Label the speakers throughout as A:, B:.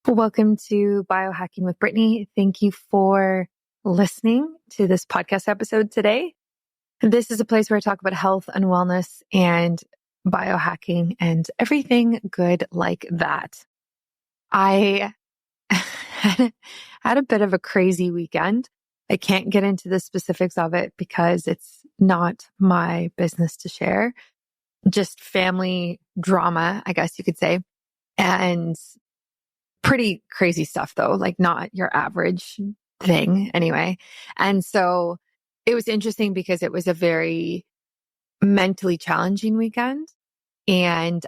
A: Welcome to Biohacking with Brittany. Thank you for listening to this podcast episode today. This is a place where I talk about health and wellness and biohacking and everything good like that. I had a bit of a crazy weekend. I can't get into the specifics of it because it's not my business to share. Just family drama, I guess you could say. And pretty crazy stuff though, like not your average thing anyway. And so it was interesting because it was a very mentally challenging weekend. And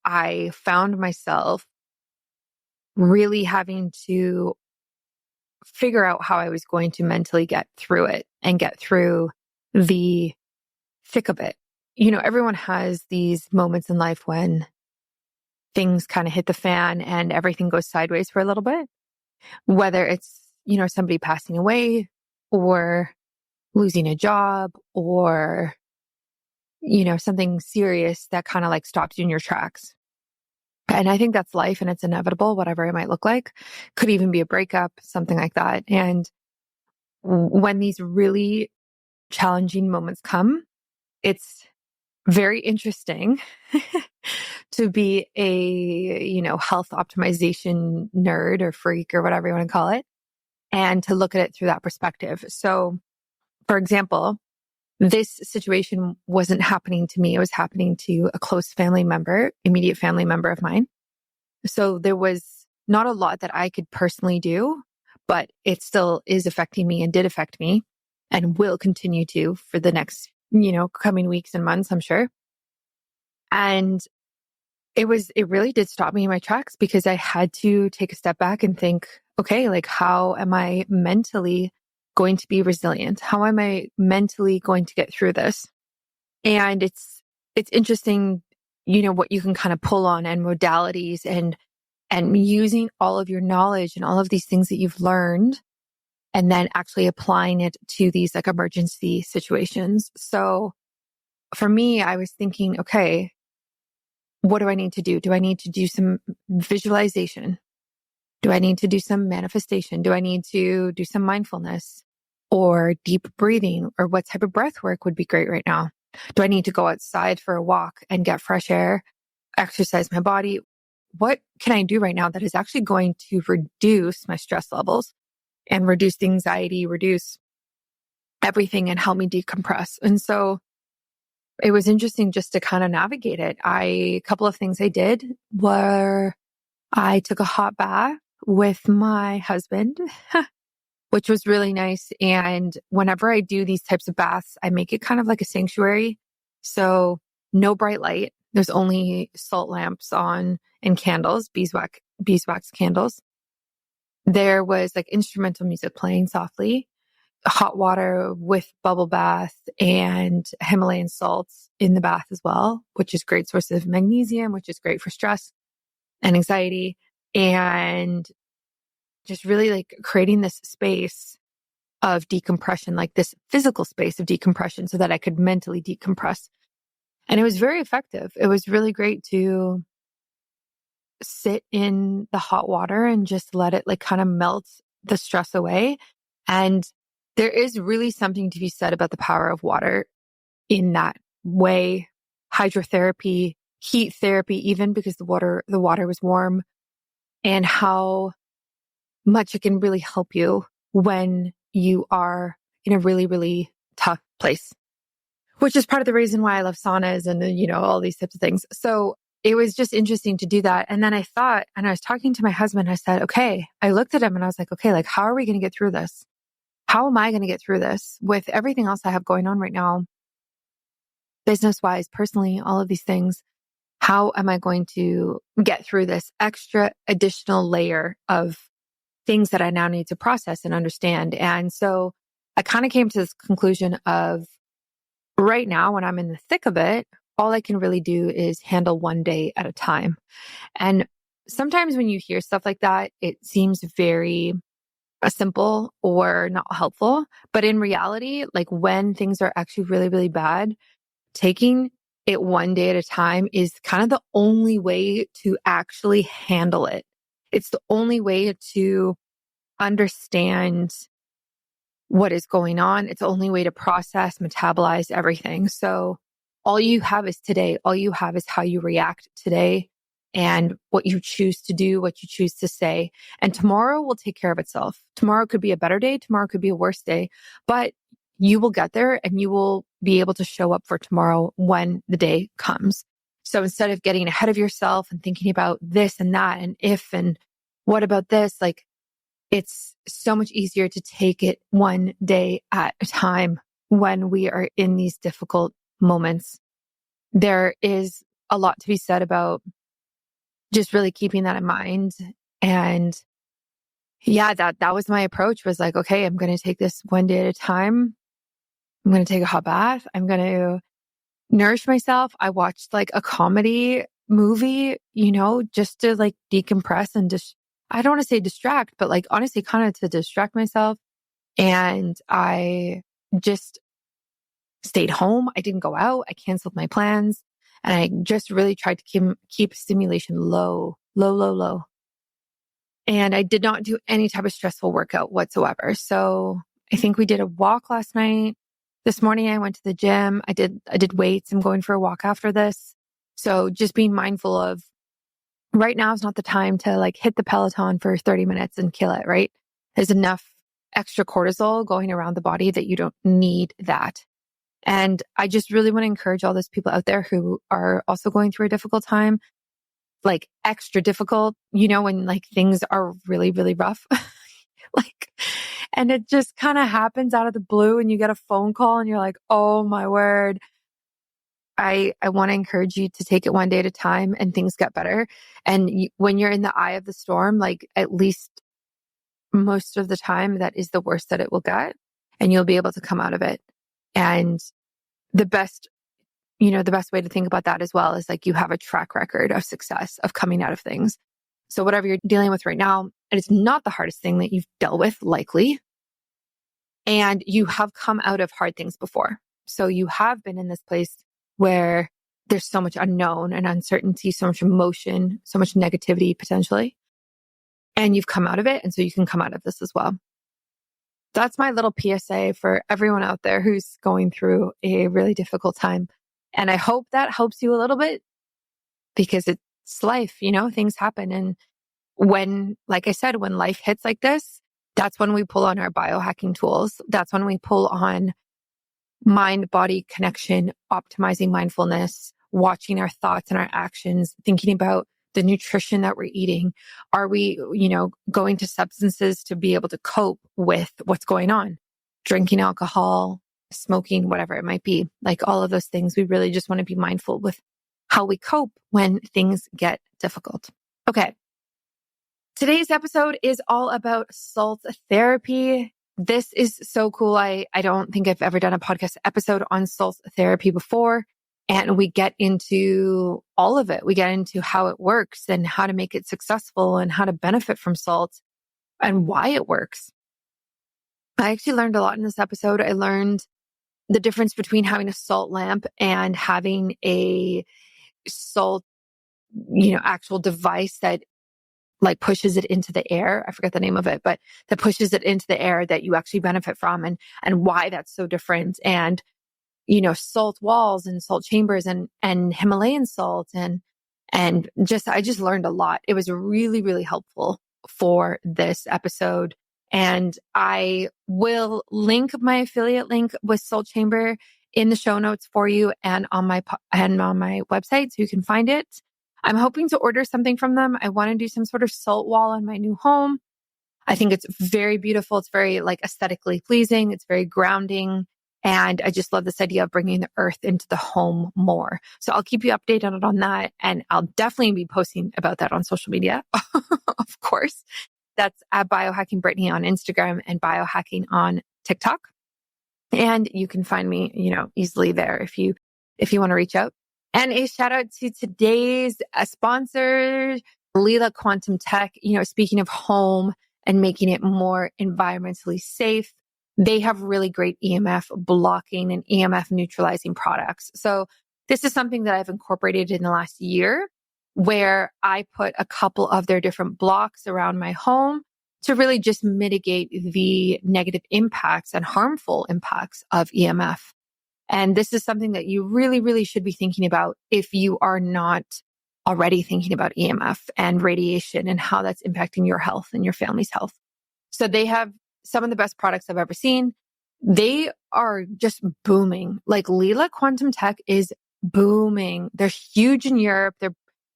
A: I found myself really having to figure out how I was going to mentally get through it and get through the thick of it. You know, everyone has these moments in life when things kind of hit the fan and everything goes sideways for a little bit, whether it's, somebody passing away or losing a job or, something serious that kind of like stops you in your tracks. And I think that's life and it's inevitable, whatever it might look like. Could even be a breakup, something like that. And when these really challenging moments come, it's very interesting to be a, health optimization nerd or freak or whatever you want to call it, and to look at it through that perspective. So, for example, this situation wasn't happening to me. It was happening to a close family member, immediate family member of mine. So there was not a lot that I could personally do, but it still is affecting me and did affect me and will continue to for the next, coming weeks and months, I'm sure. And it really did stop me in my tracks because I had to take a step back and think, okay, like how am I mentally going to be resilient? How am I mentally going to get through this? And it's interesting, what you can kind of pull on and modalities and using all of your knowledge and all of these things that you've learned and then actually applying it to these like emergency situations. So for me, I was thinking, okay, what do I need to do? Do I need to do some visualization? Do I need to do some manifestation? Do I need to do some mindfulness or deep breathing? Or what type of breath work would be great right now? Do I need to go outside for a walk and get fresh air, exercise my body? What can I do right now that is actually going to reduce my stress levels and reduce the anxiety, reduce everything and help me decompress? And so it was interesting just to kind of navigate it. A couple of things I did were I took a hot bath with my husband, which was really nice. And whenever I do these types of baths, I make it kind of like a sanctuary. So no bright light. There's only salt lamps on and candles, beeswax candles. There was like instrumental music playing softly, hot water with bubble bath and Himalayan salts in the bath as well, which is a great source of magnesium, which is great for stress and anxiety. And just really like creating this space of decompression, like this physical space of decompression so that I could mentally decompress. And it was very effective. It was really great to sit in the hot water and just let it like kind of melt the stress away. And there is really something to be said about the power of water in that way. Hydrotherapy, heat therapy, even because the water was warm, and how much it can really help you when you are in a really, really tough place, which is part of the reason why I love saunas and, all these types of things. So it was just interesting to do that. And then I thought, and I was talking to my husband, I said, okay, I looked at him and I was like, okay, like, how are we going to get through this? How am I going to get through this with everything else I have going on right now? Business-wise, personally, all of these things. How am I going to get through this extra additional layer of things that I now need to process and understand? And so I kind of came to this conclusion of right now, when I'm in the thick of it, all I can really do is handle one day at a time. And sometimes when you hear stuff like that, it seems very simple or not helpful. But in reality, like when things are actually really, really bad, taking it one day at a time is kind of the only way to actually handle it It's the only way to understand what is going on. It's the only way to process, metabolize everything. So all you have is today. All you have is how you react today and what you choose to do, what you choose to say. And tomorrow will take care of itself. Tomorrow could be a better day. Tomorrow could be a worse day, but you will get there and you will be able to show up for tomorrow when the day comes. So instead of getting ahead of yourself and thinking about this and that and if and what about this, like, it's so much easier to take it one day at a time when we are in these difficult moments. There is a lot to be said about just really keeping that in mind. And yeah, that was my approach, was like, okay, I'm going to take this one day at a time. I'm going to take a hot bath. I'm going to nourish myself. I watched like a comedy movie, just to like decompress and just, I don't want to say distract, but like honestly, kind of to distract myself. And I just stayed home. I didn't go out. I canceled my plans. And I just really tried to keep stimulation low, low, low, low. And I did not do any type of stressful workout whatsoever. So I think we did a walk last night. This morning I went to the gym. I did weights. I'm going for a walk after this. So just being mindful of right now is not the time to like hit the Peloton for 30 minutes and kill it, right? There's enough extra cortisol going around the body that you don't need that. And I just really want to encourage all those people out there who are also going through a difficult time, like extra difficult, when like things are really, really rough. Like, and it just kind of happens out of the blue and you get a phone call and you're like, oh my word. I want to encourage you to take it one day at a time and things get better. And when you're in the eye of the storm, like at least most of the time, that is the worst that it will get and you'll be able to come out of it. And the best way to think about that as well is like you have a track record of success of coming out of things. So whatever you're dealing with right now, and it's not the hardest thing that you've dealt with, likely. And you have come out of hard things before. So you have been in this place where there's so much unknown and uncertainty, so much emotion, so much negativity potentially. And you've come out of it. And so you can come out of this as well. That's my little PSA for everyone out there who's going through a really difficult time. And I hope that helps you a little bit because it's life, things happen. And when, like I said, when life hits like this, that's when we pull on our biohacking tools. That's when we pull on mind-body connection, optimizing mindfulness, watching our thoughts and our actions, thinking about the nutrition that we're eating. Are we, going to substances to be able to cope with what's going on? Drinking alcohol, smoking, whatever it might be. Like all of those things, we really just want to be mindful with how we cope when things get difficult. Okay. Today's episode is all about salt therapy. This is so cool. I don't think I've ever done a podcast episode on salt therapy before. And we get into all of it. We get into how it works and how to make it successful and how to benefit from salt and why it works. I actually learned a lot in this episode. I learned the difference between having a salt lamp and having a salt, actual device that like pushes it into the air. I forget the name of it, but that pushes it into the air that you actually benefit from and why that's so different. And, salt walls and salt chambers and Himalayan salt and I just learned a lot. It was really, really helpful for this episode. And I will link my affiliate link with Salt Chamber in the show notes for you and on my website so you can find it. I'm hoping to order something from them. I want to do some sort of salt wall in my new home. I think it's very beautiful. It's very like aesthetically pleasing. It's very grounding. And I just love this idea of bringing the earth into the home more. So I'll keep you updated on that. And I'll definitely be posting about that on social media, of course. That's at Biohacking Brittany on Instagram and Biohacking on TikTok. And you can find me, easily there if you want to reach out. And a shout out to today's sponsor, Leo Quantum Tech. Speaking of home and making it more environmentally safe, they have really great EMF blocking and EMF neutralizing products. So this is something that I've incorporated in the last year. where I put a couple of their different blocks around my home to really just mitigate the negative impacts and harmful impacts of EMF. And this is something that you really, really should be thinking about if you are not already thinking about EMF and radiation and how that's impacting your health and your family's health. So they have some of the best products I've ever seen. They are just booming. Like Lila Quantum Tech is booming. They're huge in Europe.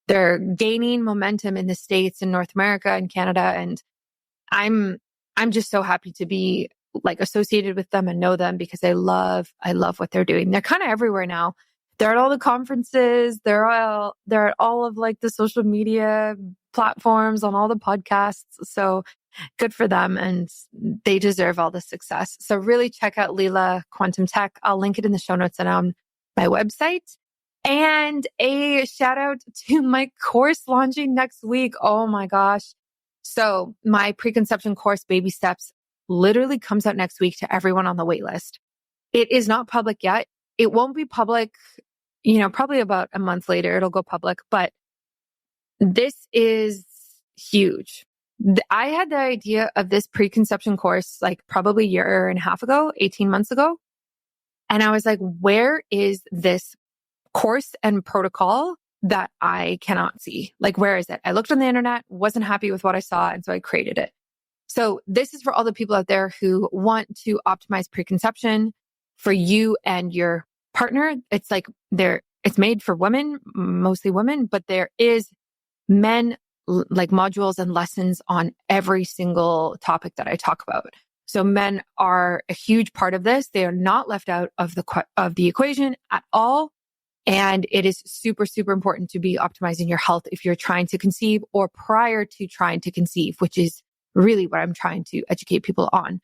A: They're gaining momentum in the States and North America and Canada. And I'm just so happy to be like associated with them and know them because I love what they're doing. They're kind of everywhere now. They're at all the conferences. They're at all of like the social media platforms, on all the podcasts. So good for them, and they deserve all the success. So really check out Lila Quantum Tech. I'll link it in the show notes and on my website. And a shout out to my course launching next week. Oh my gosh. So my preconception course, Baby Steps, literally comes out next week to everyone on the wait list. It is not public yet. It won't be public, probably about a month later, it'll go public, but this is huge. I had the idea of this preconception course like probably a year and a half ago, 18 months ago. And I was like, where is this course and protocol that I cannot see? Like, where is it? I looked on the internet, wasn't happy with what I saw. And so I created it. So this is for all the people out there who want to optimize preconception for you and your partner. It's like it's made for women, mostly women, but there is men like modules and lessons on every single topic that I talk about. So men are a huge part of this. They are not left out of the equation at all. And it is super, super important to be optimizing your health if you're trying to conceive or prior to trying to conceive, which is really what I'm trying to educate people on.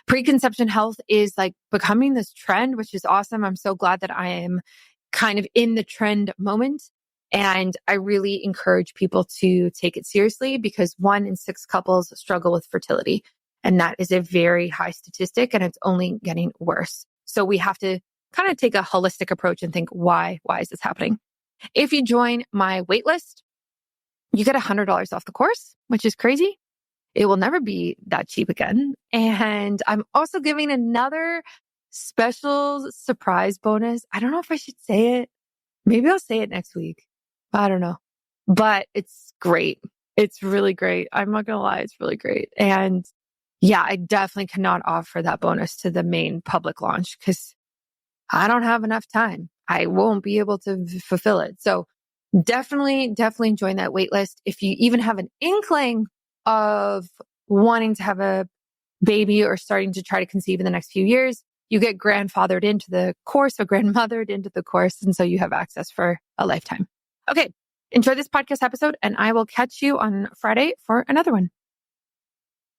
A: Preconception health is like becoming this trend, which is awesome. I'm so glad that I am kind of in the trend moment. And I really encourage people to take it seriously because 1 in 6 couples struggle with fertility. And that is a very high statistic and it's only getting worse. So we have to kind of take a holistic approach and think, why is this happening? If you join my waitlist, you get $100 off the course, which is crazy. It will never be that cheap again. And I'm also giving another special surprise bonus. I don't know if I should say it. Maybe I'll say it next week. I don't know. But it's great. It's really great. I'm not going to lie. It's really great. And yeah, I definitely cannot offer that bonus to the main public launch because I don't have enough time. I won't be able to fulfill it. So definitely join that wait list. If you even have an inkling of wanting to have a baby or starting to try to conceive in the next few years, you get grandfathered into the course or grandmothered into the course. And so you have access for a lifetime. Okay. Enjoy this podcast episode and I will catch you on Friday for another one.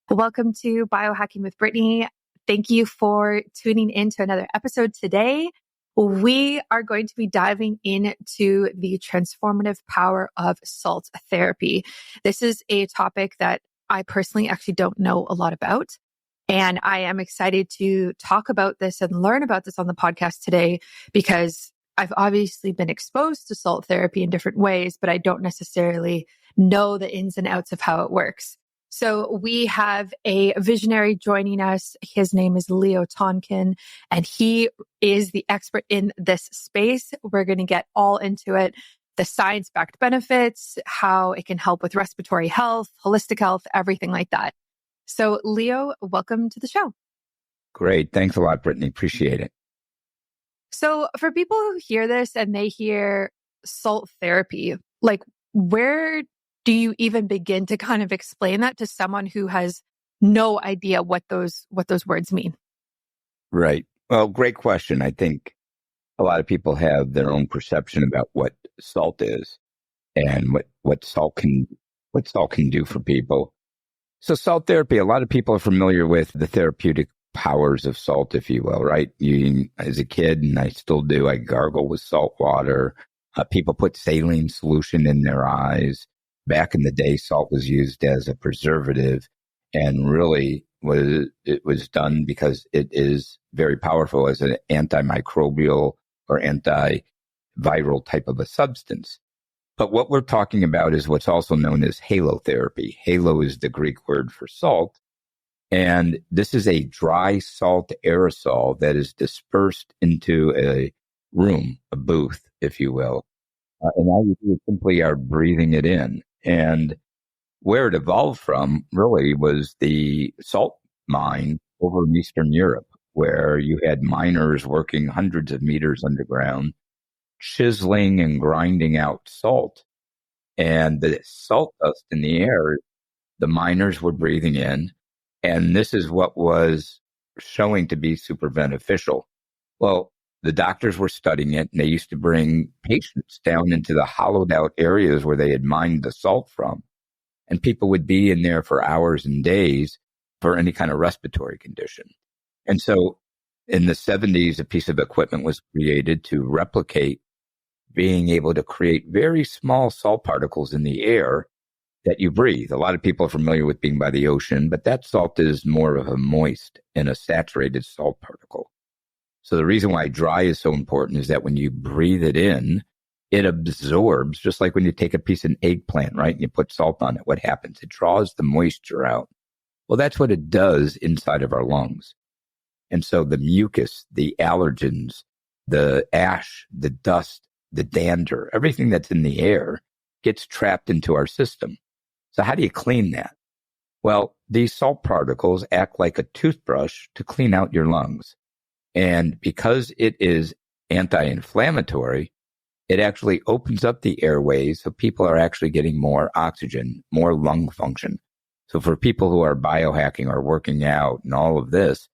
A: Welcome to Biohacking with Brittany. Thank you for tuning in to another episode today. We are going to be diving into the transformative power of salt therapy. This is a topic that I personally actually don't know a lot about. And I am excited to talk about this and learn about this on the podcast today because I've obviously been exposed to salt therapy in different ways, but I don't necessarily know the ins and outs of how it works. So we have a visionary joining us. His name is Leo Tonkin, and he is the expert in this space. We're going to get all into it, the science-backed benefits, how it can help with respiratory health, holistic health, everything like that. So Leo, welcome to the show.
B: Great. Thanks a lot, Brittany. Appreciate it.
A: So for people who hear this and they hear salt therapy, like where do you even begin to kind of explain that to someone who has no idea what those words mean?
B: Right. Well, great question. I think a lot of people have their own perception about what salt is and what salt can do for people. So salt therapy, a lot of people are familiar with the therapeutic powers of salt, if you will, right? As a kid, and I still do, I gargle with salt water. People put saline solution in their eyes. Back in the day, salt was used as a preservative, and really it was done because it is very powerful as an antimicrobial or antiviral type of a substance. But what we're talking about is what's also known as halotherapy. Halo is the Greek word for salt. And this is a dry salt aerosol that is dispersed into a room, a booth, if you will. And all you do is simply are breathing it in. And where it evolved from really was the salt mine over in Eastern Europe, where you had miners working hundreds of meters underground, chiseling and grinding out salt. And the salt dust in the air, the miners were breathing in. And this is what was showing to be super beneficial. Well, the doctors were studying it, and they used to bring patients down into the hollowed out areas where they had mined the salt from. And people would be in there for hours and days for any kind of respiratory condition. And so in the 70s, a piece of equipment was created to replicate being able to create very small salt particles in the air that you breathe. A lot of people are familiar with being by the ocean, but that salt is more of a moist and a saturated salt particle. So the reason why dry is so important is that when you breathe it in, it absorbs, just like when you take a piece of eggplant, right? And you put salt on it. What happens? It draws the moisture out. Well, that's what it does inside of our lungs. And so the mucus, the allergens, the ash, the dust, the dander, everything that's in the air gets trapped into our system. So how do you clean that? Well, these salt particles act like a toothbrush to clean out your lungs. And because it is anti-inflammatory, it actually opens up the airways so people are actually getting more oxygen, more lung function. So for people who are biohacking or working out and all of this,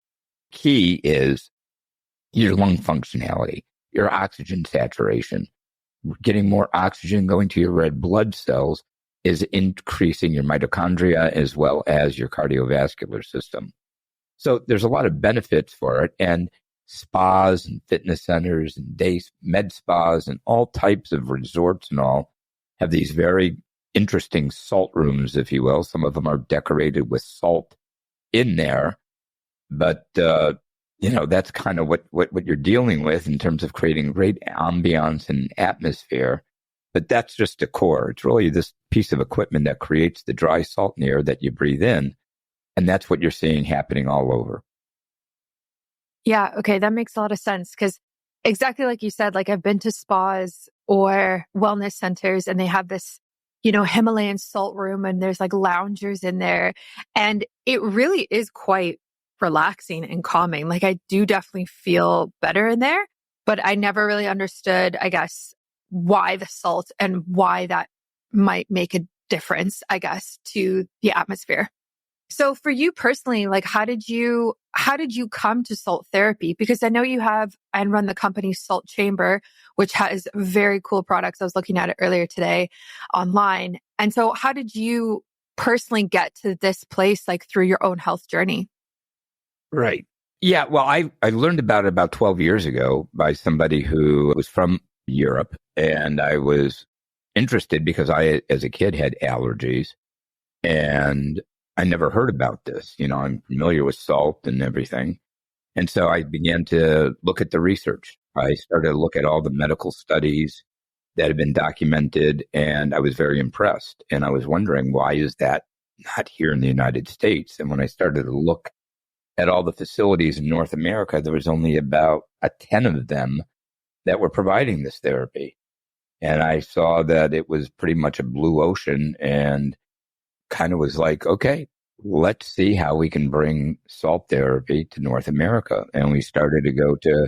B: key is your lung functionality, your oxygen saturation. Getting more oxygen going to your red blood cells is increasing your mitochondria as well as your cardiovascular system. So there's a lot of benefits for it. And spas and fitness centers and day med spas and all types of resorts and all have these very interesting salt rooms, if you will. Some of them are decorated with salt in there. But, that's kind of what you're dealing with in terms of creating great ambiance and atmosphere. But that's just decor. It's really this piece of equipment that creates the dry salt in the air that you breathe in. And that's what you're seeing happening all over.
A: Yeah. Okay. That makes a lot of sense because exactly like you said, like I've been to spas or wellness centers and they have this, Himalayan salt room and there's like loungers in there. And it really is quite relaxing and calming. Like I do definitely feel better in there, but I never really understood, I guess, why the salt and why that might make a difference, I guess, to the atmosphere. So for you personally, like how did you come to salt therapy? Because I know you have and run the company Salt Chamber, which has very cool products. I was looking at it earlier today online. And so how did you personally get to this place, like through your own health journey?
B: Right. Yeah. Well, I learned about it about 12 years ago by somebody who was from Europe. And I was interested because I, as a kid, had allergies. And I never heard about this. I'm familiar with salt and everything. And so I began to look at the research. I started to look at all the medical studies that had been documented, and I was very impressed. And I was wondering, why is that not here in the United States? And when I started to look at all the facilities in North America, there was only about 10 of them that were providing this therapy. And I saw that it was pretty much a blue ocean and kind of was like, okay, let's see how we can bring salt therapy to North America. And we started to go to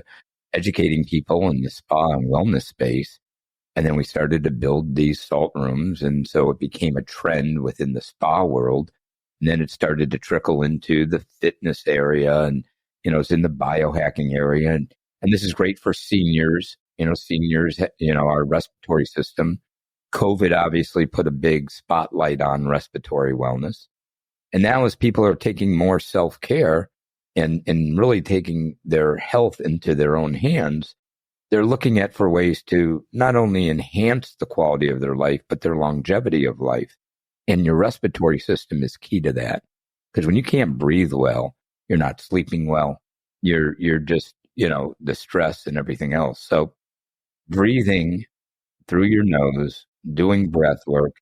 B: educating people in the spa and wellness space. And then we started to build these salt rooms. And so it became a trend within the spa world. And then it started to trickle into the fitness area and, it's in the biohacking area. And this is great for seniors, our respiratory system. COVID obviously put a big spotlight on respiratory wellness. And now as people are taking more self-care and really taking their health into their own hands, they're looking at for ways to not only enhance the quality of their life, but their longevity of life. And your respiratory system is key to that. Because when you can't breathe well, you're not sleeping well. You're just, the stress and everything else. So breathing through your nose, doing breath work,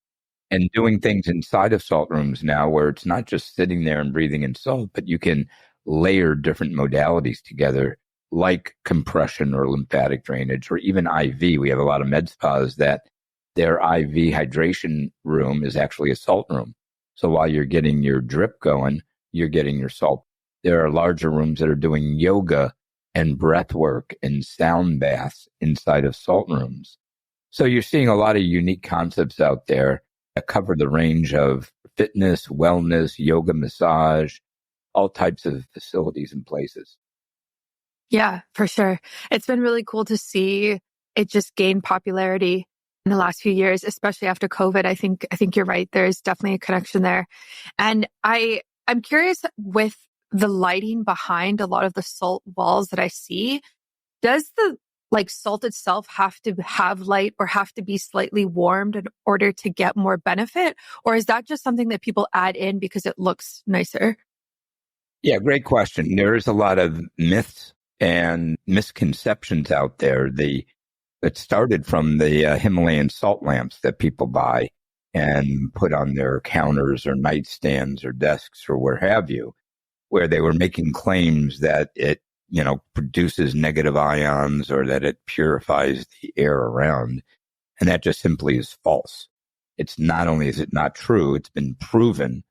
B: and doing things inside of salt rooms now where it's not just sitting there and breathing in salt, but you can layer different modalities together, like compression or lymphatic drainage or even IV. We have a lot of med spas that their IV hydration room is actually a salt room. So while you're getting your drip going, you're getting your salt. There are larger rooms that are doing yoga and breath work and sound baths inside of salt rooms. So you're seeing a lot of unique concepts out there that cover the range of fitness, wellness, yoga, massage, all types of facilities and places.
A: Yeah, for sure. It's been really cool to see it just gain popularity in the last few years, especially after COVID. I think you're right. There's definitely a connection there. And I'm curious with the lighting behind a lot of the salt walls that I see, does the salt itself have to have light or have to be slightly warmed in order to get more benefit? Or is that just something that people add in because it looks nicer?
B: Yeah, great question. There's a lot of myths and misconceptions out there. It started from the Himalayan salt lamps that people buy and put on their counters or nightstands or desks or where have you, where they were making claims that it, produces negative ions or that it purifies the air around. And that just simply is false. It's not only is it not true, it's been proven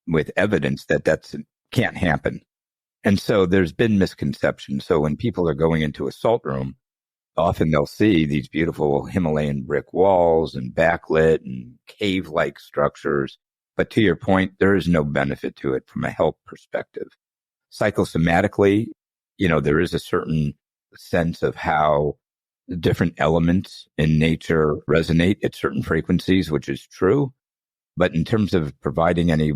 B: with evidence that can't happen. And so there's been misconceptions. So when people are going into a salt room, often they'll see these beautiful Himalayan brick walls and backlit and cave-like structures. But to your point, there is no benefit to it from a health perspective. Psychosomatically, there is a certain sense of how the different elements in nature resonate at certain frequencies, which is true. But in terms of providing any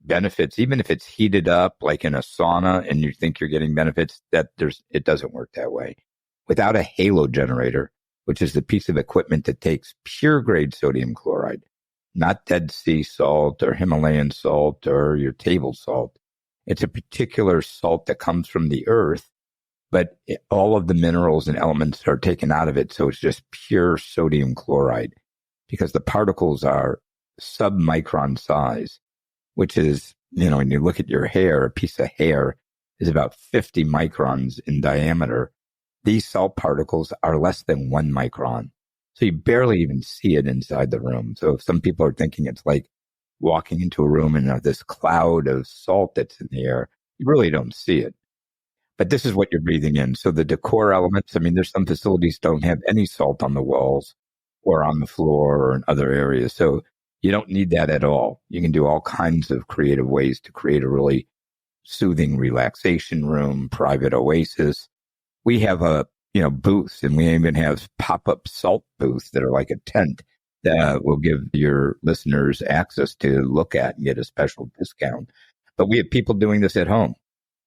B: benefits, even if it's heated up like in a sauna and you think you're getting benefits, it doesn't work that way. Without a halogenerator, which is the piece of equipment that takes pure grade sodium chloride, not Dead Sea salt or Himalayan salt or your table salt. It's a particular salt that comes from the earth, but all of the minerals and elements are taken out of it. So it's just pure sodium chloride because the particles are submicron size, which is, when you look at your hair, a piece of hair is about 50 microns in diameter. These salt particles are less than 1 micron. So you barely even see it inside the room. So if some people are thinking it's like walking into a room and this cloud of salt that's in the air, you really don't see it. But this is what you're breathing in. So the decor elements, there's some facilities don't have any salt on the walls or on the floor or in other areas. So you don't need that at all. You can do all kinds of creative ways to create a really soothing relaxation room, private oasis. We have booths, and we even have pop-up salt booths that are like a tent that will give your listeners access to look at and get a special discount. But we have people doing this at home.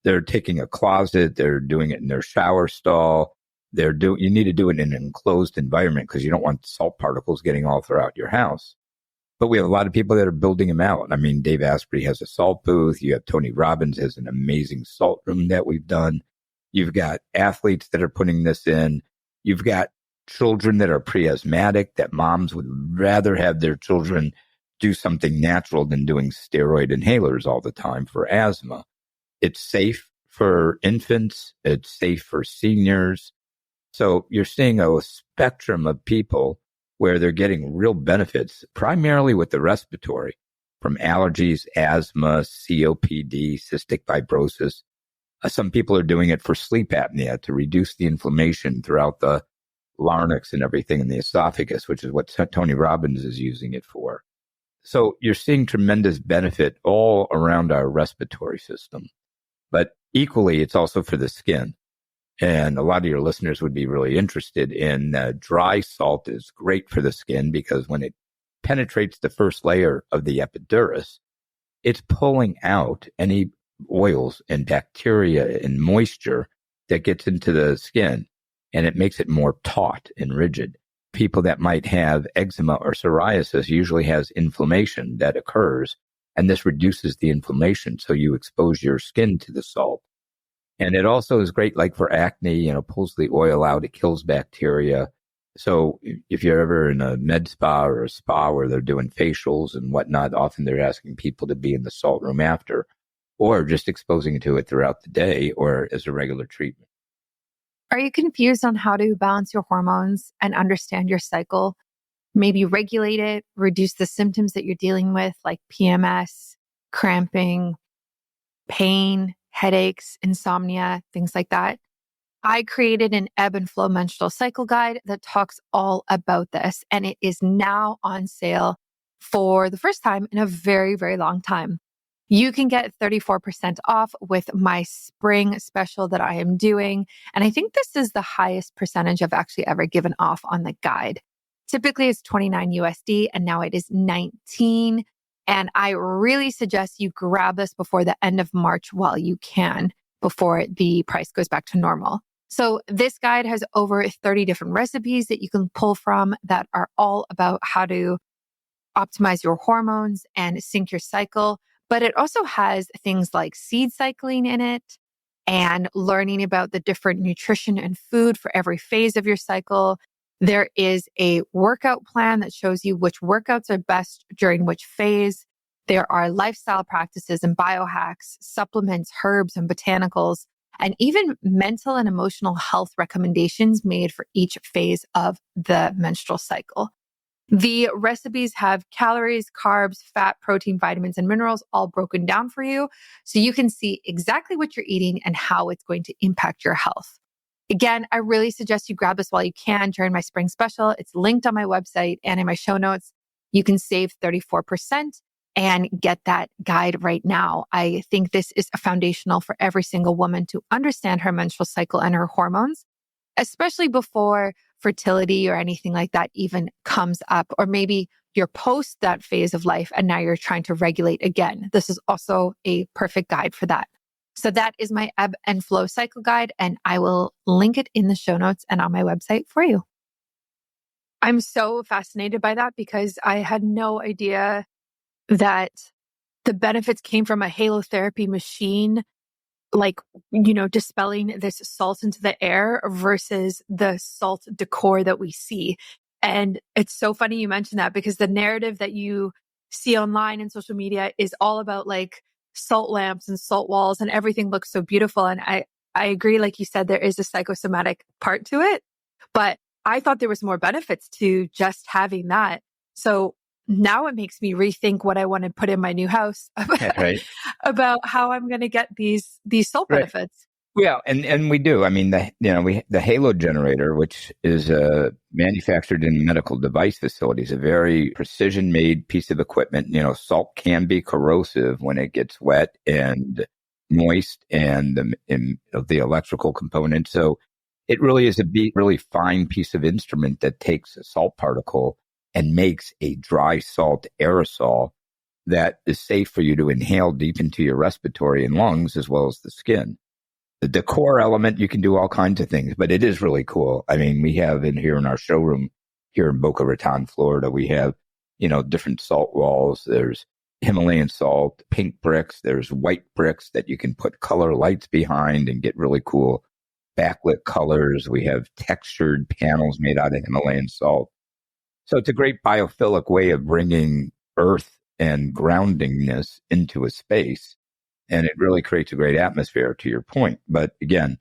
B: They're taking a closet. They're doing it in their shower stall. You need to do it in an enclosed environment because you don't want salt particles getting all throughout your house. But we have a lot of people that are building them out. Dave Asprey has a salt booth. You have Tony Robbins has an amazing salt room that we've done. You've got athletes that are putting this in. You've got children that are pre-asthmatic, that moms would rather have their children do something natural than doing steroid inhalers all the time for asthma. It's safe for infants. It's safe for seniors. So you're seeing a spectrum of people where they're getting real benefits, primarily with the respiratory, from allergies, asthma, COPD, cystic fibrosis. Some people are doing it for sleep apnea to reduce the inflammation throughout the larynx and everything in the esophagus, which is what Tony Robbins is using it for. So you're seeing tremendous benefit all around our respiratory system. But equally, it's also for the skin. And a lot of your listeners would be really interested in dry salt is great for the skin because when it penetrates the first layer of the epidermis, it's pulling out any oils and bacteria and moisture that gets into the skin, and it makes it more taut and rigid. People that might have eczema or psoriasis usually has inflammation that occurs, and this reduces the inflammation. So you expose your skin to the salt. And it also is great, like for acne, pulls the oil out. It kills bacteria. So if you're ever in a med spa or a spa where they're doing facials and whatnot, often they're asking people to be in the salt room after, or just exposing to it throughout the day or as a regular treatment.
A: Are you confused on how to balance your hormones and understand your cycle? Maybe regulate it, reduce the symptoms that you're dealing with, like PMS, cramping, pain, headaches, insomnia, things like that. I created an ebb and flow menstrual cycle guide that talks all about this, and it is now on sale for the first time in a very, very long time. You can get 34% off with my spring special that I am doing. And I think this is the highest percentage I've actually ever given off on the guide. Typically it's 29 USD and now it is 19. And I really suggest you grab this before the end of March while you can, before the price goes back to normal. So this guide has over 30 different recipes that you can pull from that are all about how to optimize your hormones and sync your cycle. But it also has things like seed cycling in it and learning about the different nutrition and food for every phase of your cycle. There is a workout plan that shows you which workouts are best during which phase. There are lifestyle practices and biohacks, supplements, herbs and botanicals, and even mental and emotional health recommendations made for each phase of the menstrual cycle. The recipes have calories, carbs, fat, protein, vitamins, and minerals all broken down for you so you can see exactly what you're eating and how it's going to impact your health. Again, I really suggest you grab this while you can during my spring special. It's linked on my website and in my show notes. You can save 34% and get that guide right now. I think this is foundational for every single woman to understand her menstrual cycle and her hormones, especially before fertility or anything like that even comes up, or maybe you're post that phase of life and now you're trying to regulate again. This is also a perfect guide for that. So that is my ebb and flow cycle guide, and I will link it in the show notes and on my website for you. I'm so fascinated by that because I had no idea that the benefits came from a halotherapy machine, like, dispelling this salt into the air versus the salt decor that we see. And it's so funny you mentioned that because the narrative that you see online and social media is all about like salt lamps and salt walls and everything looks so beautiful. And I agree, like you said, there is a psychosomatic part to it, but I thought there was more benefits to just having that. So now it makes me rethink what I want to put in my new house
B: Right.
A: about how I'm going to get these salt
B: Right.
A: benefits.
B: Yeah, and we do. I mean, the halogenerator, which is manufactured in medical device facilities, a very precision-made piece of equipment. Salt can be corrosive when it gets wet and moist, and the electrical component. So it really is a really fine piece of instrument that takes a salt particle and makes a dry salt aerosol that is safe for you to inhale deep into your respiratory and lungs as well as the skin. The decor element, you can do all kinds of things, but it is really cool. I mean, we have here in our showroom here in Boca Raton, Florida, we have, different salt walls. There's Himalayan salt, pink bricks. There's white bricks that you can put color lights behind and get really cool backlit colors. We have textured panels made out of Himalayan salt. So it's a great biophilic way of bringing earth and groundingness into a space. And it really creates a great atmosphere, to your point. But again,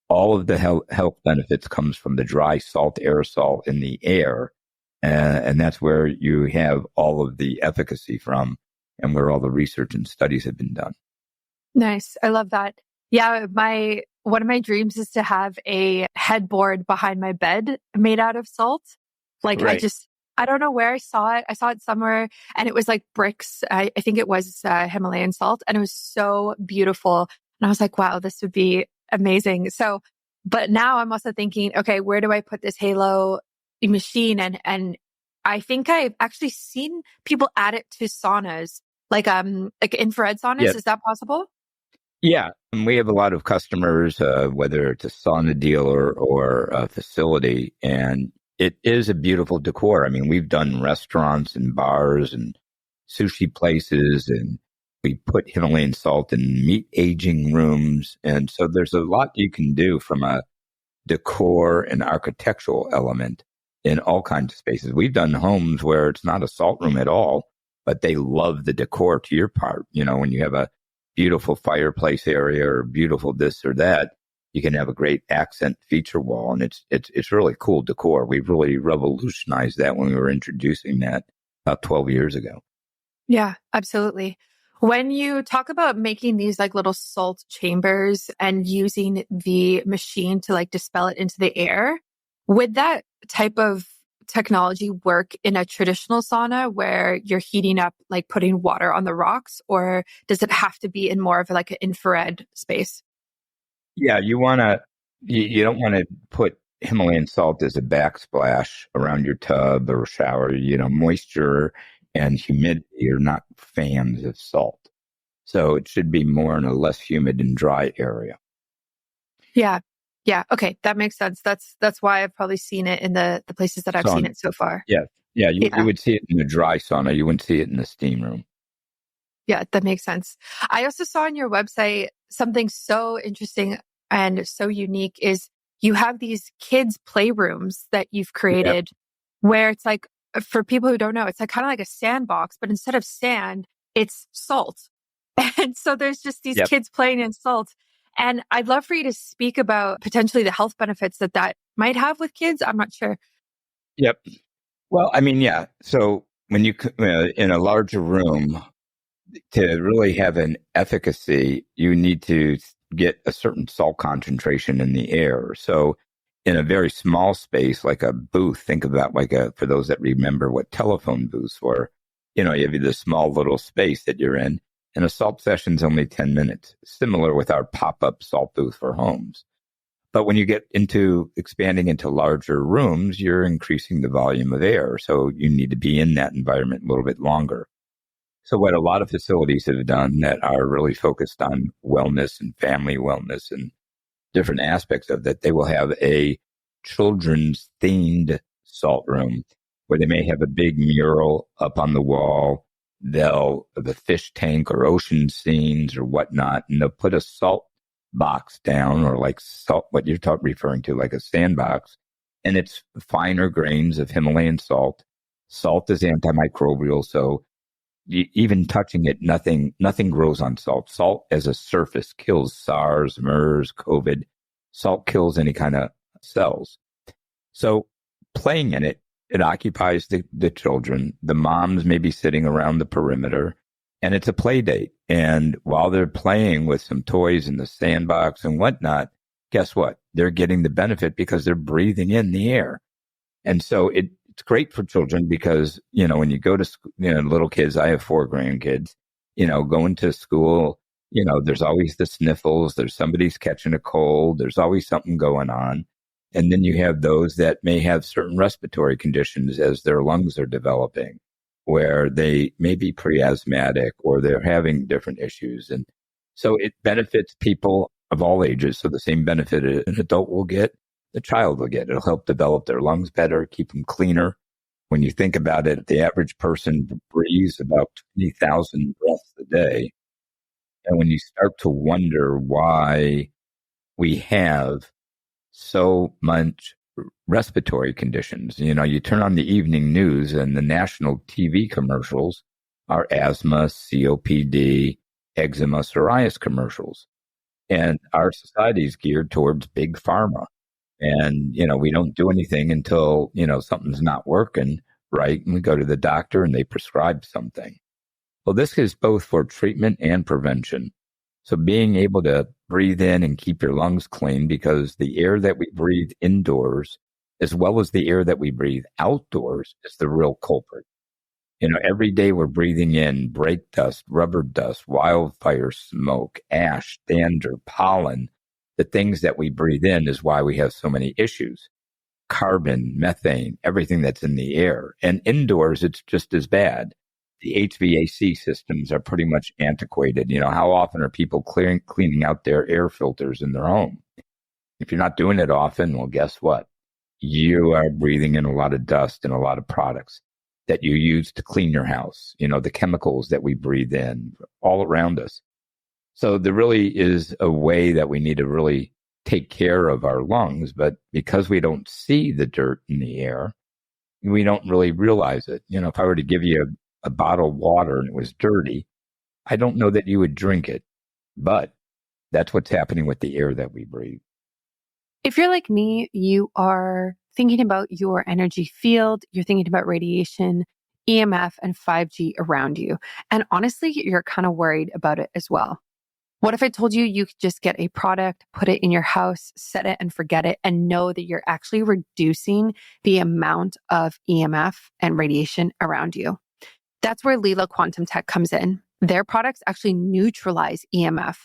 B: all of the health benefits comes from the dry salt aerosol in the air. And that's where you have all of the efficacy from and where all the research and studies have been done.
A: Nice. I love that. Yeah. One of my dreams is to have a headboard behind my bed made out of salt. Like
B: Right.
A: I don't know where I saw it. I saw it somewhere and it was like bricks. I think it was Himalayan salt and it was so beautiful. And I was like, wow, this would be amazing. So, but now I'm also thinking, okay, where do I put this Halo machine? And I think I've actually seen people add it to saunas, like infrared saunas.
B: Yes.
A: Is that possible?
B: Yeah. And we have a lot of customers, whether it's a sauna deal or a facility, and it is a beautiful decor. I mean, we've done restaurants and bars and sushi places, and we put Himalayan salt in meat aging rooms. And so there's a lot you can do from a decor and architectural element. in all kinds of spaces. We've done homes where it's not a salt room at all, but they love the decor to your part. When you have a beautiful fireplace area or beautiful this or that, you can have a great accent feature wall, and it's really cool decor. We've really revolutionized that when we were introducing that about 12 years ago.
A: Yeah, absolutely. When you talk about making these like little salt chambers and using the machine to like dispel it into the air, would that type of technology work in a traditional sauna where you're heating up, like putting water on the rocks, or does it have to be in more of like an infrared space?
B: Yeah, you don't want to put Himalayan salt as a backsplash around your tub or shower. Moisture and humidity are not fans of salt. So it should be more in a less humid and dry area.
A: Yeah. Yeah. Okay. That makes sense. That's why I've probably seen it in the places that I've seen it so far.
B: Yeah. Yeah. You
A: Yeah.
B: would see it in the dry sauna. You wouldn't see it in the steam room.
A: Yeah, that makes sense. I also saw on your website something so interesting and so unique is you have these kids' playrooms that you've
B: Yeah.
A: created where it's like, for people who don't know, it's like kind of like a sandbox, but instead of sand, it's salt. And so there's just these
B: Yep.
A: kids playing in salt. And I'd love for you to speak about potentially the health benefits that might have with kids. I'm not sure.
B: Yep. Well, I mean, yeah. So when you in a larger room, to really have an efficacy, you need to get a certain salt concentration in the air. So in a very small space, like a booth, think about for those that remember what telephone booths were, you have this small little space that you're in, and a salt session's only 10 minutes, similar with our pop-up salt booth for homes. But when you get into expanding into larger rooms, you're increasing the volume of air. So you need to be in that environment a little bit longer. So what a lot of facilities have done that are really focused on wellness and family wellness and different aspects of that, they will have a children's themed salt room where they may have a big mural up on the wall. They'll have a fish tank or ocean scenes or whatnot, and they'll put a salt box down, or like salt, what you're referring to, like a sandbox, and it's finer grains of Himalayan salt. Salt is antimicrobial, so even touching it, nothing grows on salt. Salt as a surface kills SARS, MERS, COVID. Salt kills any kind of cells. So playing in it, it occupies the children. The moms may be sitting around the perimeter, and it's a play date. And while they're playing with some toys in the sandbox and whatnot, guess what? They're getting the benefit because they're breathing in the air. And so it's great for children because, when you go to school, little kids, I have 4 grandkids, going to school, there's always the sniffles, there's somebody's catching a cold, there's always something going on. And then you have those that may have certain respiratory conditions as their lungs are developing, where they may be pre-asthmatic or they're having different issues. And so it benefits people of all ages. So the same benefit an adult will get, the child will get. It'll help develop their lungs better, keep them cleaner. When you think about it, the average person breathes about 20,000 breaths a day. And when you start to wonder why we have so much respiratory conditions, you turn on the evening news and the national TV commercials are asthma, COPD, eczema, psoriasis commercials. And our society is geared towards big pharma. And, we don't do anything until, something's not working right. And we go to the doctor and they prescribe something. Well, this is both for treatment and prevention. So being able to breathe in and keep your lungs clean, because the air that we breathe indoors, as well as the air that we breathe outdoors, is the real culprit. Every day we're breathing in brake dust, rubber dust, wildfire smoke, ash, dander, pollen. The things that we breathe in is why we have so many issues. Carbon, methane, everything that's in the air. And indoors, it's just as bad. The HVAC systems are pretty much antiquated. How often are people cleaning out their air filters in their home? If you're not doing it often, well, guess what? You are breathing in a lot of dust and a lot of products that you use to clean your house. The chemicals that we breathe in all around us. So there really is a way that we need to really take care of our lungs, but because we don't see the dirt in the air, we don't really realize it. If I were to give you a bottle of water and it was dirty, I don't know that you would drink it, but that's what's happening with the air that we breathe.
A: If you're like me, you are thinking about your energy field, you're thinking about radiation, EMF, and 5G around you. And honestly, you're kind of worried about it as well. What if I told you you could just get a product, put it in your house, set it and forget it, and know that you're actually reducing the amount of EMF and radiation around you? That's where Leo Quantum Tech comes in. Their products actually neutralize EMF,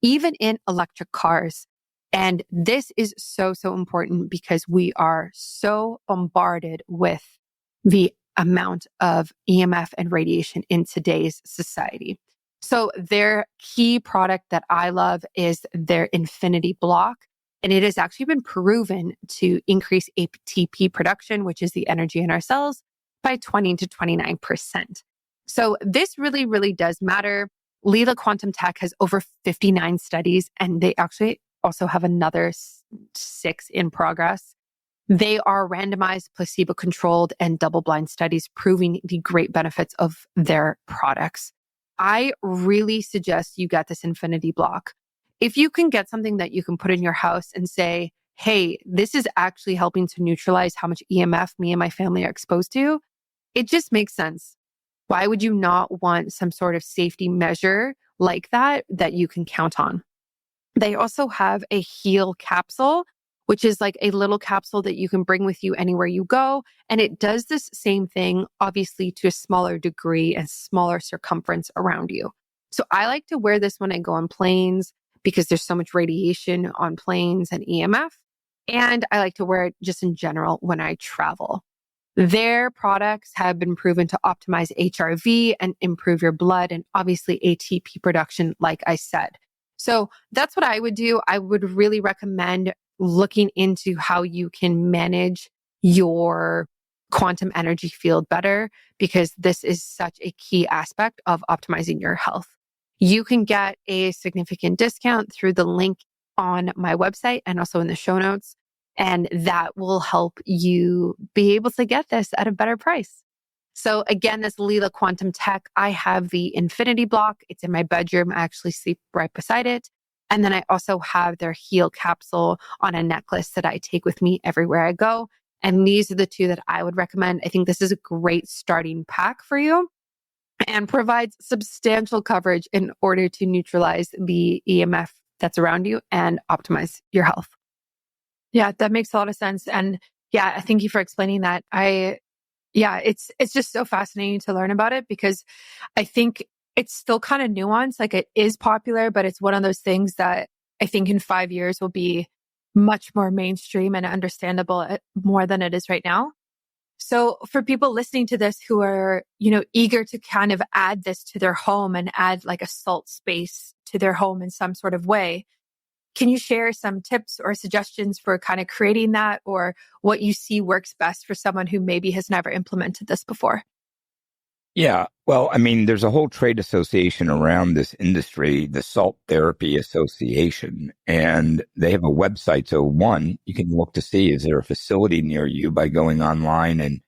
A: even in electric cars. And this is so important because we are so bombarded with the amount of EMF and radiation in today's society. So their key product that I love is their Infinity Block. And it has actually been proven to increase ATP production, which is the energy in our cells, by 20 to 29%. So this really does matter. Leo Quantum Tech has over 59 studies, and they actually also have another 6 in progress. They are randomized, placebo-controlled, and double-blind studies proving the great benefits of their products. I really suggest you get this Infinity Block. If you can get something that you can put in your house and say, hey, this is actually helping to neutralize how much EMF me and my family are exposed to, it just makes sense. Why would you not want some sort of safety measure like that you can count on? They also have a Heal capsule, which is like a little capsule that you can bring with you anywhere you go. And it does this same thing, obviously to a smaller degree and smaller circumference around you. So I like to wear this when I go on planes because there's so much radiation on planes and EMF. And I like to wear it just in general when I travel. Their products have been proven to optimize HRV and improve your blood and obviously ATP production, like I said. So that's what I would do. I would really recommend looking into how you can manage your quantum energy field better, because this is such a key aspect of optimizing your health. You can get a significant discount through the link on my website and also in the show notes. And that will help you be able to get this at a better price. So again, this Leo Quantum Tech, I have the Infinity Block. It's in my bedroom. I actually sleep right beside it. And then I also have their Heal capsule on a necklace that I take with me everywhere I go. And these are the 2 that I would recommend. I think this is a great starting pack for you and provides substantial coverage in order to neutralize the EMF that's around you and optimize your health. Yeah, that makes a lot of sense. And yeah, thank you for explaining that. It's just so fascinating to learn about it because I think it's still kind of nuanced. Like it is popular, but it's one of those things that I think in 5 years will be much more mainstream and understandable more than it is right now. So for people listening to this who are, eager to kind of add this to their home and add like a salt space to their home in some sort of way, can you share some tips or suggestions for kind of creating that, or what you see works best for someone who maybe has never implemented this before?
B: Yeah. Well, there's a whole trade association around this industry, the Salt Therapy Association, and they have a website. So one, you can look to see, is there a facility near you by going online and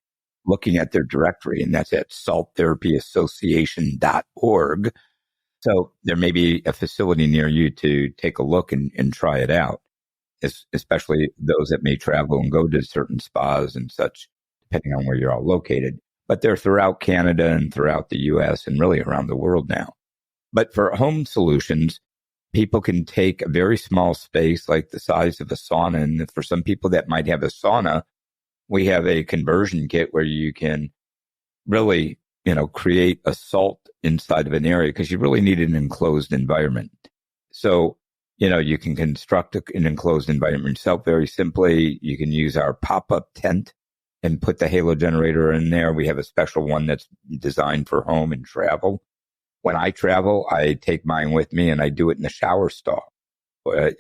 B: looking at their directory, and that's at salttherapyassociation.org. So there may be a facility near you to take a look and try it out, especially those that may travel and go to certain spas and such, depending on where you're all located. But they're throughout Canada and throughout the US and really around the world now. But for home solutions, people can take a very small space, like the size of a sauna. And for some people that might have a sauna, we have a conversion kit where you can really, create a salt inside of an area, because you really need an enclosed environment. So, you can construct an enclosed environment yourself very simply. You can use our pop-up tent and put the halogenerator in there. We have a special one that's designed for home and travel. When I travel, I take mine with me and I do it in the shower stall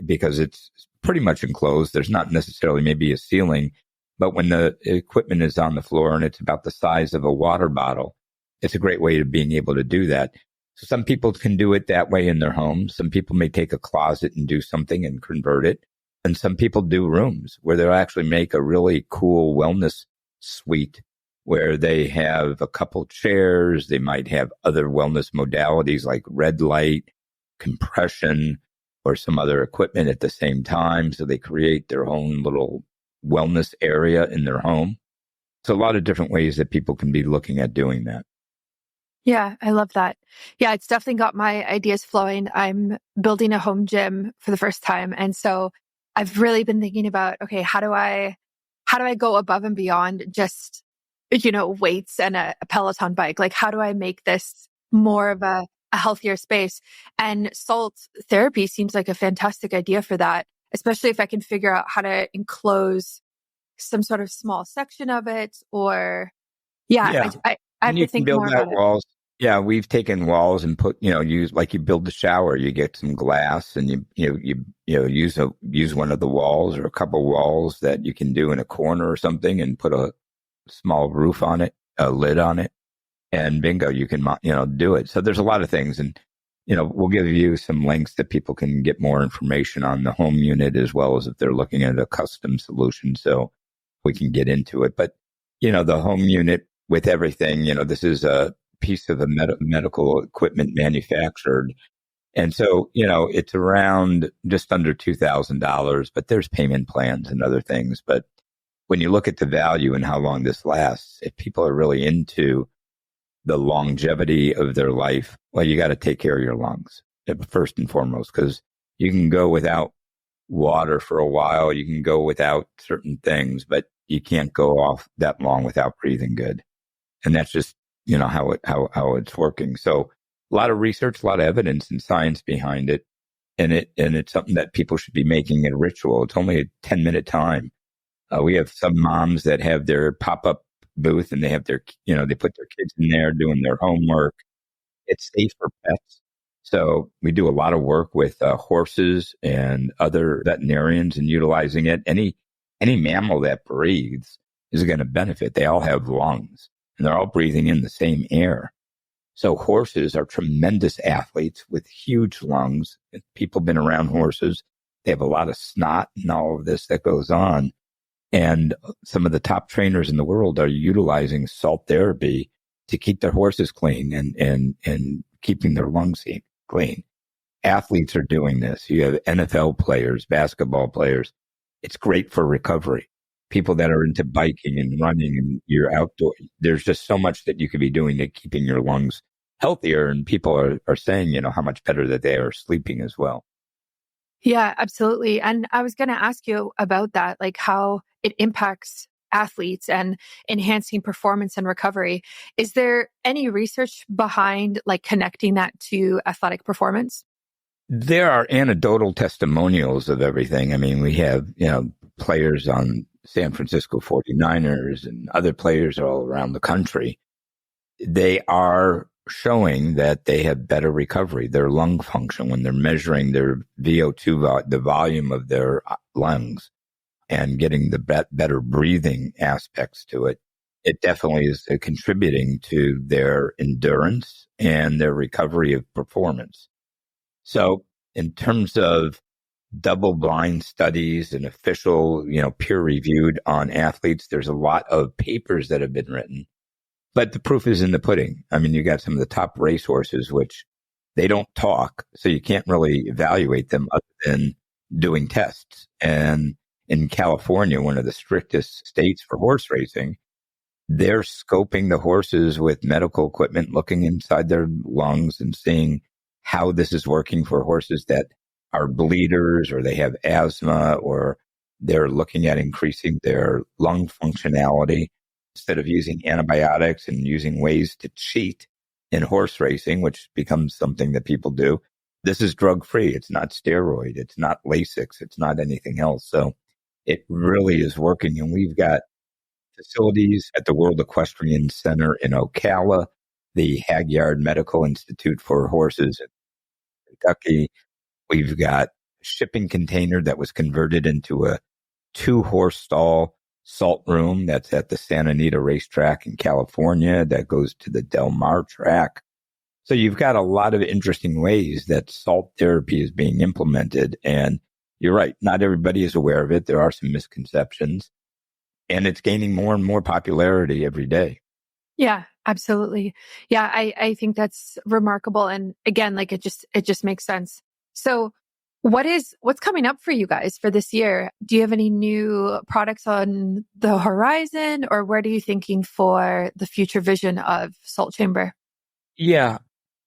B: because it's pretty much enclosed. There's not necessarily maybe a ceiling, but when the equipment is on the floor and it's about the size of a water bottle, it's a great way of being able to do that. So some people can do it that way in their home. Some people may take a closet and do something and convert it. And some people do rooms where they'll actually make a really cool wellness suite where they have a couple chairs. They might have other wellness modalities like red light, compression, or some other equipment at the same time. So they create their own little wellness area in their home. So a lot of different ways that people can be looking at doing that.
A: Yeah, I love that. Yeah, it's definitely got my ideas flowing. I'm building a home gym for the first time. And so I've really been thinking about, okay, how do I go above and beyond just, weights and a Peloton bike? Like, how do I make this more of a healthier space? And salt therapy seems like a fantastic idea for that, especially if I can figure out how to enclose some sort of small section of it or
B: Yeah.
A: I have
B: And
A: to
B: you can
A: think
B: build
A: more
B: out
A: about it.
B: walls. Yeah, we've taken walls and put, use like you build the shower, you get some glass and you use one of the walls or a couple walls that you can do in a corner or something and put a small roof on it, a lid on it, and bingo, you can, do it. So there's a lot of things. And, we'll give you some links that people can get more information on the home unit as well as if they're looking at a custom solution. So we can get into it. But, the home unit with everything, this is a piece of a medical equipment manufactured. And so, it's around just under $2,000, but there's payment plans and other things. But when you look at the value and how long this lasts, if people are really into the longevity of their life, well, you got to take care of your lungs first and foremost, because you can go without water for a while. You can go without certain things, but you can't go off that long without breathing good. And that's just, how it's working. So a lot of research, a lot of evidence and science behind it. And it's something that people should be making it a ritual. It's only a 10-minute time. We have some moms that have their pop-up booth and they have their, they put their kids in there doing their homework. It's safe for pets. So we do a lot of work with horses and other veterinarians and utilizing it. Any mammal that breathes is going to benefit. They all have lungs and they're all breathing in the same air. So horses are tremendous athletes with huge lungs. If people have been around horses. They have a lot of snot and all of this that goes on. And some of the top trainers in the world are utilizing salt therapy to keep their horses clean and keeping their lungs clean. Athletes are doing this. You have NFL players, basketball players. It's great for recovery. People that are into biking and running and you're outdoor. There's just so much that you could be doing to keeping your lungs healthier. And people are saying, how much better that they are sleeping as well.
A: Yeah, absolutely. And I was going to ask you about that, like how it impacts athletes and enhancing performance and recovery. Is there any research behind like connecting that to athletic performance?
B: There are anecdotal testimonials of everything. I mean, we have, players on San Francisco 49ers and other players all around the country. They are showing that they have better recovery, their lung function when they're measuring their VO2, the volume of their lungs and getting the better breathing aspects to it. It definitely is contributing to their endurance and their recovery of performance. So in terms of double-blind studies and official, peer-reviewed on athletes, there's a lot of papers that have been written. But the proof is in the pudding. I mean, you got some of the top racehorses, which they don't talk, so you can't really evaluate them other than doing tests. And in California, one of the strictest states for horse racing, they're scoping the horses with medical equipment, looking inside their lungs and seeing how this is working for horses that are bleeders or they have asthma or they're looking at increasing their lung functionality. Instead of using antibiotics and using ways to cheat in horse racing, which becomes something that people do, this is drug-free. It's not steroid. It's not Lasix. It's not anything else. So it really is working. And we've got facilities at the World Equestrian Center in Ocala, the Hagyard Medical Institute for Horses in Kentucky. We've got a shipping container that was converted into a 2-horse stall salt room that's at the Santa Anita racetrack in California that goes to the Del Mar track. So you've got a lot of interesting ways that salt therapy is being implemented. And you're right, not everybody is aware of it. There are some misconceptions. and it's gaining more and more popularity every day.
A: Yeah, absolutely. Yeah, I think that's remarkable. And again, like it just makes sense. So what's coming up for you guys for this year? Do you have any new products on the horizon, or what are you thinking for the future vision of Salt Chamber?
B: Yeah,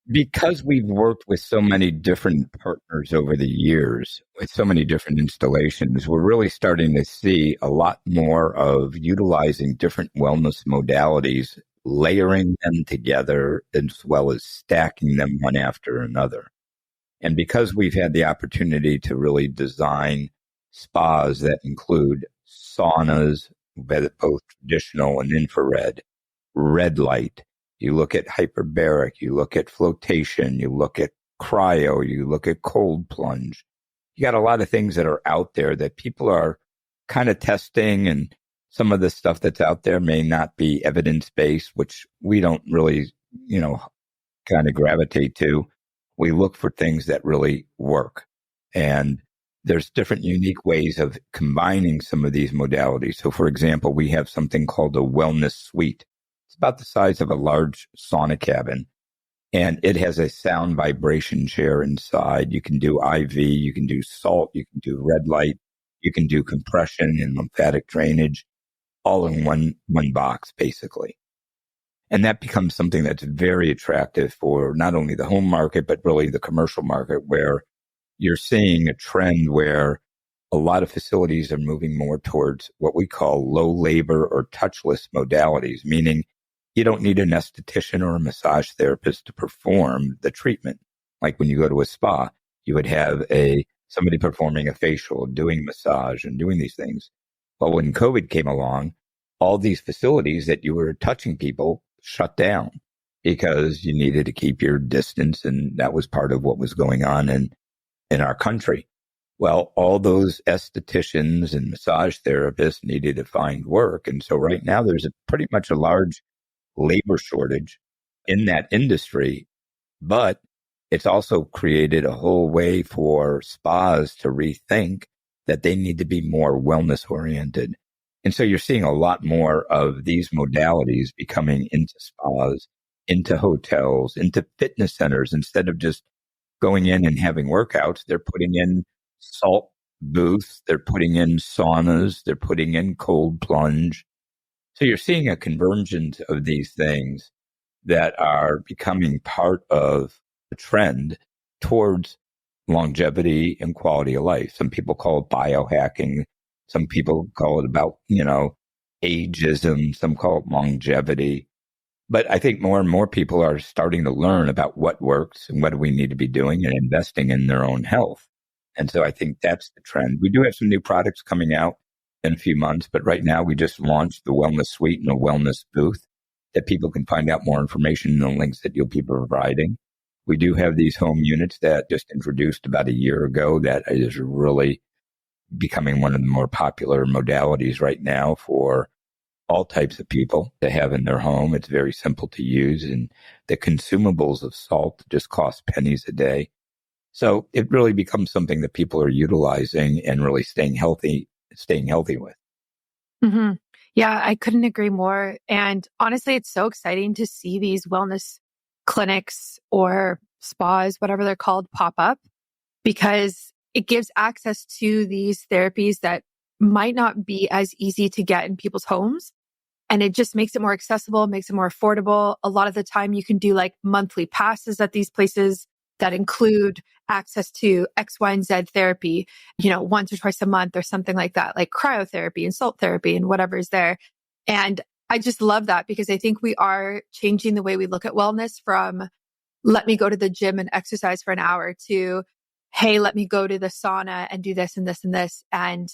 B: because we've worked with so many different partners over the years, with so many different installations, we're really starting to see a lot more of utilizing different wellness modalities, layering them together, as well as stacking them one after another. And because we've had the opportunity to really design spas that include saunas, both traditional and infrared, red light, you look at hyperbaric, you look at flotation, you look at cryo, you look at cold plunge. You got a lot of things that are out there that people are kind of testing, and some of the stuff that's out there may not be evidence-based, which we don't really, kind of gravitate to. We look for things that really work. And there's different unique ways of combining some of these modalities. So for example, we have something called a wellness suite. It's about the size of a large sauna cabin, and it has a sound vibration chair inside. You can do IV, you can do salt, you can do red light, you can do compression and lymphatic drainage, all in one box, basically. And that becomes something that's very attractive for not only the home market, but really the commercial market, where you're seeing a trend where a lot of facilities are moving more towards what we call low labor or touchless modalities, meaning you don't need an esthetician or a massage therapist to perform the treatment. Like when you go to a spa, you would have somebody performing a facial, doing massage and doing these things. But when COVID came along, all these facilities that you were touching people shut down because you needed to keep your distance. And that was part of what was going on in our country. Well, all those estheticians and massage therapists needed to find work. And so right now there's pretty much a large labor shortage in that industry, but it's also created a whole way for spas to rethink that they need to be more wellness oriented. And so you're seeing a lot more of these modalities becoming into spas, into hotels, into fitness centers. Instead of just going in and having workouts, they're putting in salt booths, they're putting in saunas, they're putting in cold plunge. So you're seeing a convergence of these things that are becoming part of the trend towards longevity and quality of life. Some people call it biohacking. Some people call it about, ageism. Some call it longevity. But I think more and more people are starting to learn about what works and what do we need to be doing and investing in their own health. And so I think that's the trend. We do have some new products coming out in a few months, but right now we just launched the Wellness Suite and a Wellness Booth that people can find out more information in the links that you'll be providing. We do have these home units that just introduced about a year ago that is really becoming one of the more popular modalities right now for all types of people to have in their home. It's very simple to use, and the consumables of salt just cost pennies a day. So it really becomes something that people are utilizing and really staying healthy with.
A: Mm-hmm. Yeah, I couldn't agree more. And honestly, it's so exciting to see these wellness clinics or spas, whatever they're called, pop up, because it gives access to these therapies that might not be as easy to get in people's homes. And it just makes it more accessible, makes it more affordable. A lot of the time you can do like monthly passes at these places that include access to X, Y, and Z therapy, once or twice a month or something like that, like cryotherapy and salt therapy and whatever is there. And I just love that, because I think we are changing the way we look at wellness from let me go to the gym and exercise for an hour to, hey, let me go to the sauna and do this and this and this and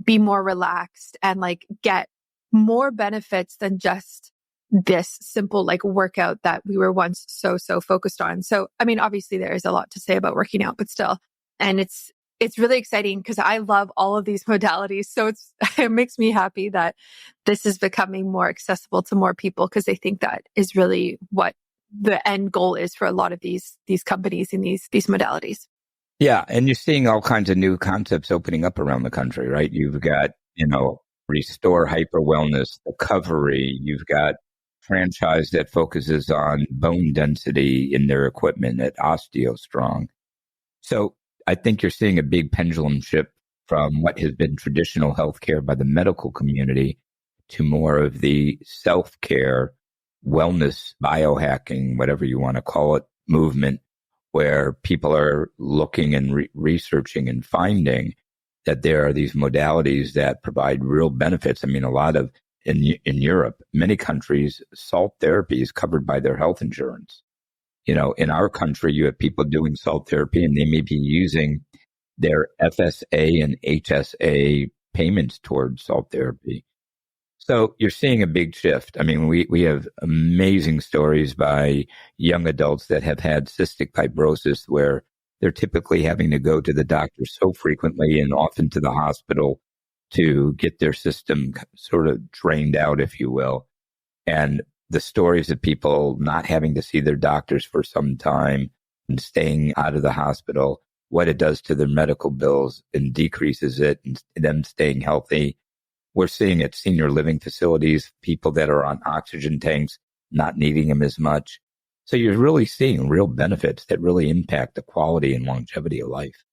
A: be more relaxed and like get more benefits than just this simple like workout that we were once so focused on. So, I mean, obviously there is a lot to say about working out, but still, and it's really exciting because I love all of these modalities. So it makes me happy that this is becoming more accessible to more people, because I think that is really what the end goal is for a lot of these companies in these modalities.
B: Yeah. And you're seeing all kinds of new concepts opening up around the country, right? You've got, Restore Hyper Wellness, The Covery. You've got franchise that focuses on bone density in their equipment at OsteoStrong. So I think you're seeing a big pendulum shift from what has been traditional healthcare by the medical community to more of the self-care, wellness, biohacking, whatever you want to call it, movement, where people are looking and researching and finding that there are these modalities that provide real benefits. I mean, a lot of in Europe, many countries, salt therapy is covered by their health insurance. You know, in our country, you have people doing salt therapy and they may be using their FSA and HSA payments towards salt therapy. So you're seeing a big shift. I mean, we have amazing stories by young adults that have had cystic fibrosis where they're typically having to go to the doctor so frequently and often to the hospital to get their system sort of drained out, if you will. And the stories of people not having to see their doctors for some time and staying out of the hospital, what it does to their medical bills and decreases it and them staying healthy. We're seeing at senior living facilities, people that are on oxygen tanks, not needing them as much. So you're really seeing real benefits that really impact the quality and longevity of life.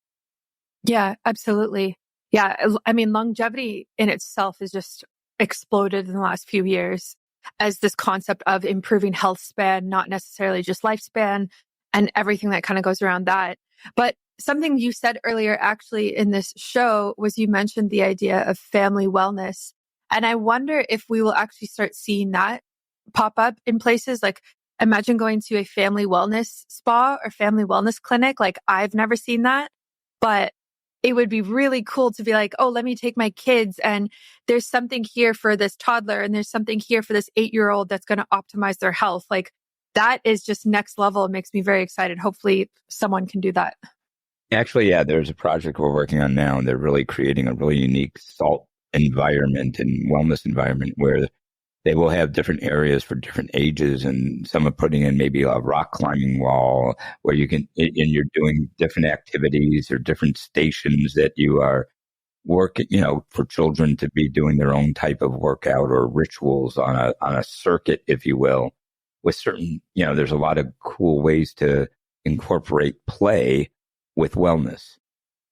A: Yeah, absolutely. Yeah. I mean, longevity in itself has just exploded in the last few years as this concept of improving health span, not necessarily just lifespan and everything that kind of goes around that. But something you said earlier, actually, in this show was you mentioned the idea of family wellness. And I wonder if we will actually start seeing that pop up in places like, imagine going to a family wellness spa or family wellness clinic. Like, I've never seen that, but it would be really cool to be like, oh, let me take my kids and there's something here for this toddler and there's something here for this 8-year-old that's going to optimize their health. Like, that is just next level. It makes me very excited. Hopefully someone can do that.
B: Actually, yeah, there's a project we're working on now, and they're really creating a really unique salt environment and wellness environment where they will have different areas for different ages, and some are putting in maybe a rock climbing wall where you can, and you're doing different activities or different stations that you are working, you know, for children to be doing their own type of workout or rituals on a circuit, if you will, with certain, you know, there's a lot of cool ways to incorporate play with wellness.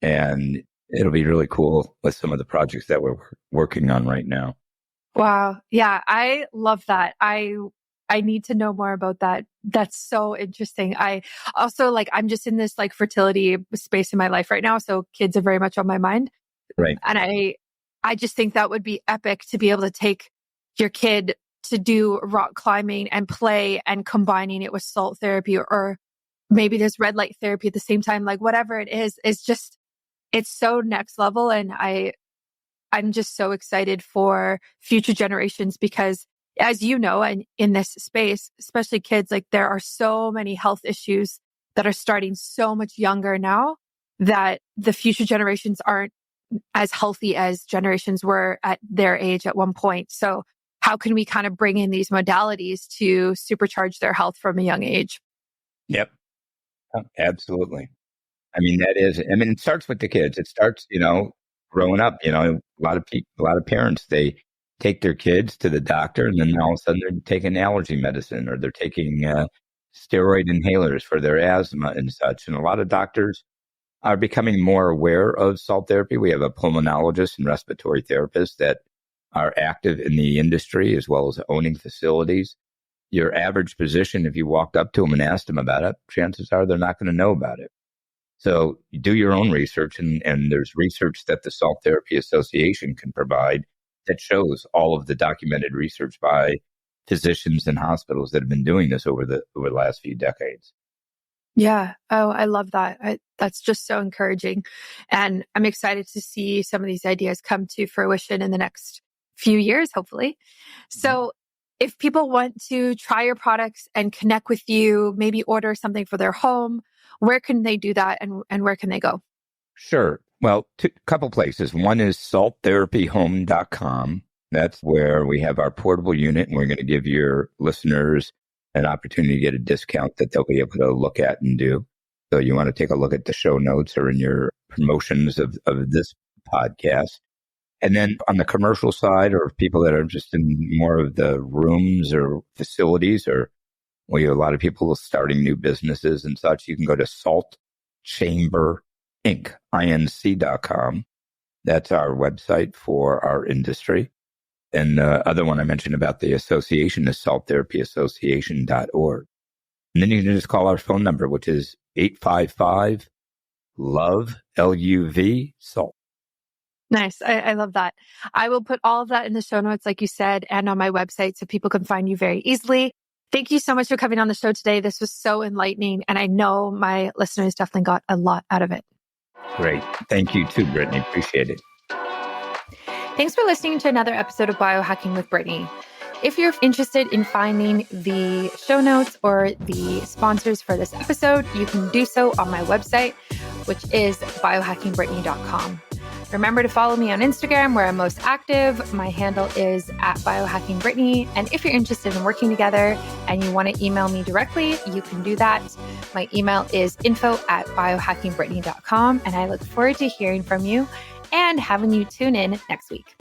B: And it'll be really cool with some of the projects that we're working on right now.
A: Wow. Yeah, I love that. I need to know more about that. That's so interesting. I also I'm just in this fertility space in my life right now. So kids are very much on my mind.
B: Right.
A: And I just think that would be epic to be able to take your kid to do rock climbing and play and combining it with salt therapy or maybe there's red light therapy at the same time, like whatever it is, it's so next level. And I'm just so excited for future generations because as you know, and in this space, especially kids, there are so many health issues that are starting so much younger now that the future generations aren't as healthy as generations were at their age at one point. So how can we kind of bring in these modalities to supercharge their health from a young age?
B: Yep. Absolutely. I mean, it starts with the kids. It starts, growing up, a lot of parents, they take their kids to the doctor and then all of a sudden they're taking allergy medicine or they're taking steroid inhalers for their asthma and such. And a lot of doctors are becoming more aware of salt therapy. We have a pulmonologist and respiratory therapist that are active in the industry as well as owning facilities. Your average physician, if you walked up to them and asked them about it, chances are they're not going to know about it. So you do your own research, and there's research that the Salt Therapy Association can provide that shows all of the documented research by physicians and hospitals that have been doing this over the last few decades.
A: Yeah. Oh, I love that. That's just so encouraging. And I'm excited to see some of these ideas come to fruition in the next few years, hopefully. So if people want to try your products and connect with you, maybe order something for their home, where can they do that and where can they go?
B: Sure. Well, a couple places. One is salttherapyhome.com. That's where we have our portable unit, and we're going to give your listeners an opportunity to get a discount that they'll be able to look at and do. So you want to take a look at the show notes or in your promotions of this podcast. And then on the commercial side, or people that are just in more of the rooms or facilities, or we have a lot of people starting new businesses and such, you can go to saltchamberinc.com. That's our website for our industry. And the other one I mentioned about the association is salttherapyassociation.org. And then you can just call our phone number, which is 855-LOVE, L-U-V, SALT.
A: Nice. I love that. I will put all of that in the show notes, like you said, and on my website so people can find you very easily. Thank you so much for coming on the show today. This was so enlightening, and I know my listeners definitely got a lot out of it.
B: Great. Thank you too, Brittany. Appreciate it.
A: Thanks for listening to another episode of Biohacking with Brittany. If you're interested in finding the show notes or the sponsors for this episode, you can do so on my website, which is biohackingbrittany.com. Remember to follow me on Instagram, where I'm most active. My handle is @biohackingbrittany. And if you're interested in working together and you want to email me directly, you can do that. My email is info@biohackingbrittany.com. And I look forward to hearing from you and having you tune in next week.